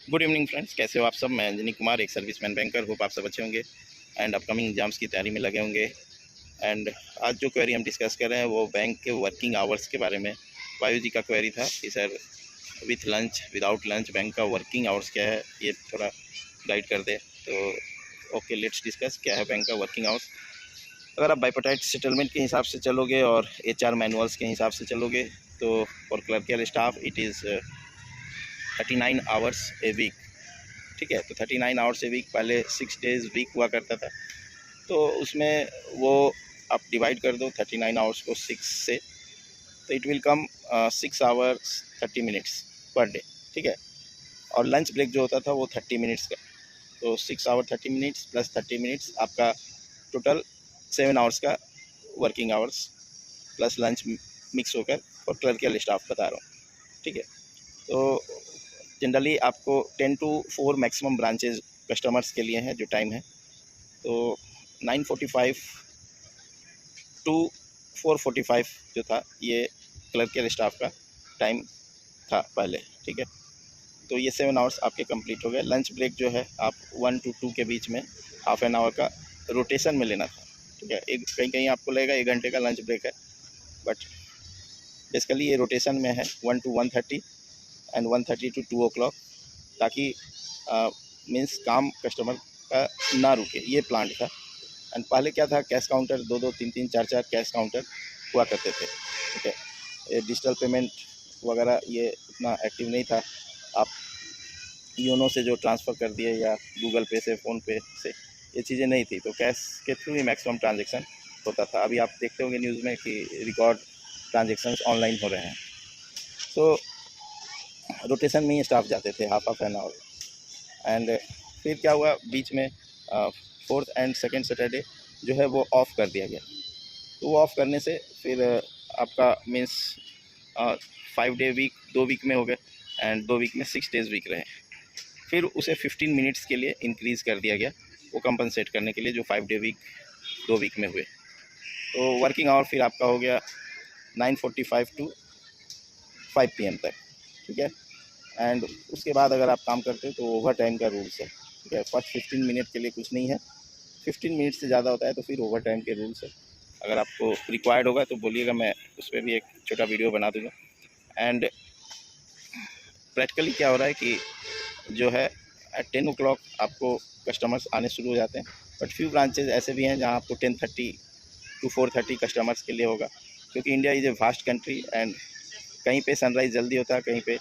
Good evening friends, कैसे हो आप सब। मैं अंजनी कुमार, एक सर्विसमैन बैंकर। होप आप सब अच्छे होंगे एंड अपकमिंग एग्जाम्स की तैयारी में लगे होंगे। एंड आज जो क्वेरी हम डिस्कस कर रहे हैं वो बैंक के वर्किंग आवर्स के बारे में। वायु जी का क्वेरी था कि sir with lunch without lunch bank का वर्किंग आवर्स क्या है, ये थोड़ा गाइड कर दे। तो ओके, लेट्स डिस्कस क्या है बैंक का वर्किंग आवर्स। अगर आप बाइपोटाइट सेटलमेंट के हिसाब से चलोगे और HR मैनुअल्स के हिसाब से चलोगे तो for clerical staff it is 39 hours a week. ठीक है, तो 39 आवर्स ए वीक पहले 6 डेज़ वीक हुआ करता था, तो उसमें वो आप डिवाइड कर दो 39 आवर्स को 6 से, तो it will come 6 hours 30 minutes per day. ठीक है, और लंच ब्रेक जो होता था वो 30 मिनट्स का, तो 6 आवर 30 मिनट्स प्लस 30 मिनट्स आपका टोटल 7 आवर्स का working hours plus lunch mix होकर और क्लर्कियल स्टाफ बता रहा हूँ। ठीक है, तो जनरली आपको 10 to 4 मैक्सिमम ब्रांचेज कस्टमर्स के लिए हैं जो टाइम है, तो 9:45 to 4:45 जो था ये क्लर्कियल स्टाफ का टाइम था पहले। ठीक है, तो ये 7 आवर्स आपके कंप्लीट हो गए। लंच ब्रेक जो है आप 1 to 2 के बीच में हाफ एन आवर का रोटेशन में लेना था। ठीक है, एक कहीं कहीं आपको लगेगा 1 घंटे का लंच ब्रेक है, बट बेसिकली ये रोटेशन में है 1 to 1:30 एंड 1:30 to 2 o'clock, ताकि मीन्स काम कस्टमर का ना रुके, ये प्लान था। एंड पहले क्या था, कैश काउंटर 2-2, 3-3, 4-4 कैश काउंटर हुआ करते थे। ठीक है, ये डिजिटल पेमेंट वगैरह ये उतना एक्टिव नहीं था। आप योनो से जो ट्रांसफ़र कर दिए या गूगल पे से, फ़ोनपे से, ये चीज़ें नहीं थी, तो कैश के थ्रू ही मैक्सिमम ट्रांजेक्शन होता था। अभी आप देखते होंगे न्यूज़ में कि रिकॉर्ड ट्रांजेक्शन्स ऑनलाइन हो रहे हैं। तो रोटेशन में ही स्टाफ जाते थे हाफ एन आवर। एंड फिर क्या हुआ, बीच में 4th and 2nd सैटरडे जो है वो ऑफ़ कर दिया गया। तो वो ऑफ़ करने से फिर आपका मीन्स 5 डे वीक 2 वीक में हो गए एंड 2 वीक में 6 डेज़ वीक रहे। फिर उसे 15 मिनट्स के लिए इंक्रीज़ कर दिया गया, वो कंपनसेट करने के लिए जो 5 डे वीक 2 वीक में हुए। तो वर्किंग आवर फिर आपका हो गया 9:45 to 5 PM तक। ठीक है, एंड उसके बाद अगर आप काम करते हो तो ओवर टाइम का रूल्स है। ठीक है, फर्स्ट 15 मिनट के लिए कुछ नहीं है, 15 मिनट से ज़्यादा होता है तो फिर ओवर टाइम के रूल्स है। अगर आपको रिक्वायर्ड होगा तो बोलिएगा, मैं उस पर भी एक छोटा वीडियो बना दूँगा। एंड प्रैक्टिकली क्या हो रहा है कि जो है एट 10 o'clock आपको कस्टमर्स आने शुरू हो जाते हैं, बट फ्यू ब्रांचेज ऐसे भी हैं जहाँ आपको 10:30 to 4:30 कस्टमर्स के लिए होगा, क्योंकि India is a vast country and कहीं पे सनराइज़ जल्दी होता है, कहीं पे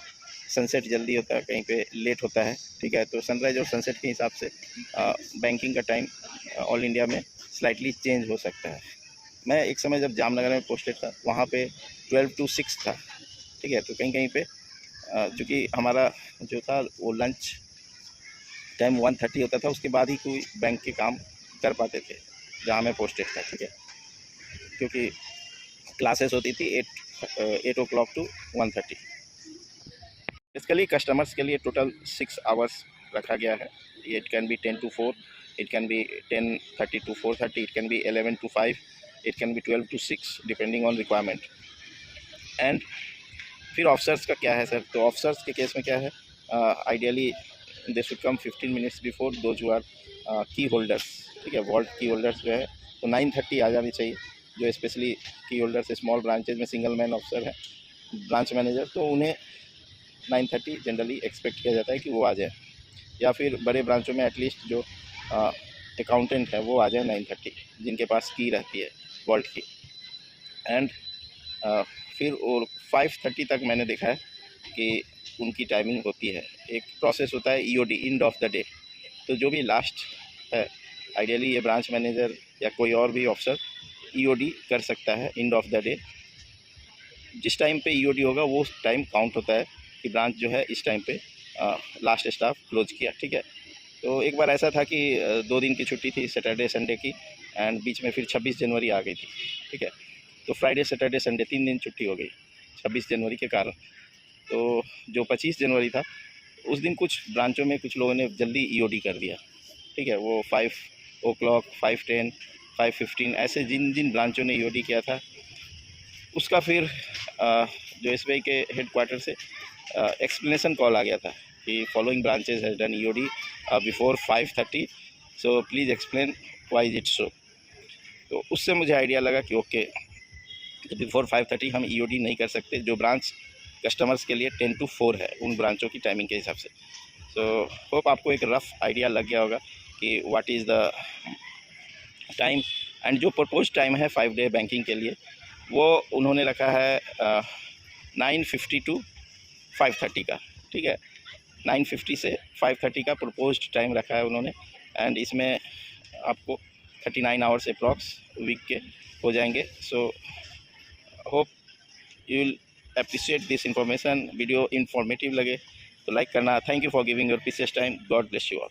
सनसेट जल्दी होता है, कहीं पे लेट होता है। ठीक है, तो सनराइज़ और सनसेट के हिसाब से बैंकिंग का टाइम ऑल इंडिया में स्लाइटली चेंज हो सकता है। मैं एक समय जब जामनगर में पोस्टेड था वहाँ पे 12 to 6 था। ठीक है, तो कहीं कहीं पे चूँकि हमारा जो था वो लंच टाइम 1:30 होता था, उसके बाद ही कोई बैंक के काम कर पाते थे जहाँ मैं पोस्टेड था। ठीक है, क्योंकि क्लासेस होती थी 8 o'clock to 1:30। बेसिकली कस्टमर्स के लिए टोटल 6 आवर्स रखा गया है। It can be 10 to 4, it can be 10:30 to 4:30, it can be 11 to 5, it can be 12 to 6 depending on requirement. And फिर ऑफिसर्स का क्या है सर, तो ऑफिसर्स के केस में क्या है, ideally they should come 15 minutes before those who are key holders. ठीक है, वॉल्ट की होल्डर्स जो है तो 9:30 आ जानी चाहिए। जो स्पेशली की होल्डर्स स्मॉल ब्रांचेज में सिंगल मैन ऑफिसर है, ब्रांच मैनेजर, तो उन्हें 9:30 जनरली एक्सपेक्ट किया जाता है कि वो आ जाए, या फिर बड़े ब्रांचों में एटलीस्ट जो अकाउंटेंट है वो आ जाए 9:30, जिनके पास की रहती है वॉल्ट की। एंड फिर और 5:30 तक मैंने देखा है कि उनकी टाइमिंग होती है। एक प्रोसेस होता है EOD, end of the day, तो जो भी लास्ट है आइडियली ये ब्रांच मैनेजर या कोई और भी ऑफिसर EOD कर सकता है एंड ऑफ द डे। जिस टाइम पे EOD होगा वो टाइम काउंट होता है कि ब्रांच जो है इस टाइम पे लास्ट स्टाफ क्लोज किया। ठीक है, तो एक बार ऐसा था कि 2 दिन की छुट्टी थी, सैटरडे संडे की, एंड बीच में फिर 26 जनवरी आ गई थी। ठीक है, तो फ्राइडे सैटरडे संडे 3 दिन छुट्टी हो गई 26 जनवरी के कारण। तो जो 25 जनवरी था उस दिन कुछ ब्रांचों में कुछ लोगों ने जल्दी EOD कर दिया। ठीक है, वो 5 o'clock, 5:10, 5:15 ऐसे जिन जिन ब्रांचों ने EOD किया था उसका फिर जो SBI के हेड क्वार्टर से एक्सप्लेनेशन कॉल आ गया था कि following branches has done EOD before 5:30, so please explain why is it so। तो उससे मुझे आइडिया लगा कि ओके बिफोर 5:30 हम EOD नहीं कर सकते, जो ब्रांच कस्टमर्स के लिए 10 to 4 है उन ब्रांचों की टाइमिंग के हिसाब से। सो होप आपको एक रफ़ आइडिया लग गया होगा कि what is the time. And जो प्रपोज टाइम है 5 डे बैंकिंग के लिए वो उन्होंने रखा है 9:50 to 5:30 का, ठीक है। 9:50 से 5:30 का प्रपोज्ड टाइम रखा है उन्होंने। एंड इसमें आपको 39 आवर्स अप्रॉक्स वीक के हो जाएंगे। So hope you will appreciate this information. Video informative लगे तो लाइक करना। Thank you for giving your precious time. God bless you all.